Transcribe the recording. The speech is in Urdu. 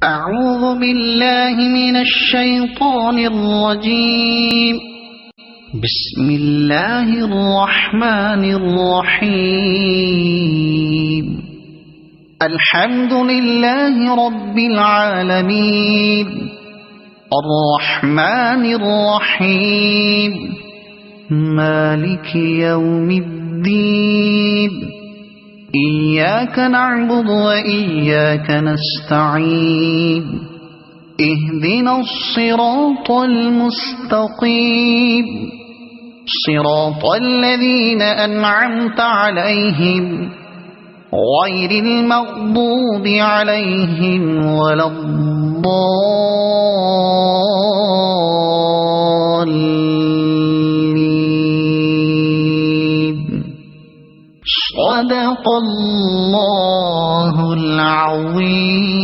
أعوذ بالله من الشيطان الرجيم. بسم الله الرحمن الرحيم. الحمد لله رب العالمين الرحمن الرحيم مالك يوم الدين إياك نعبد وإياك نستعين اهدنا الصراط المستقيم صراط الذين أنعمت عليهم غير المغضوب عليهم ولا الضالين. صدق الله العظيم.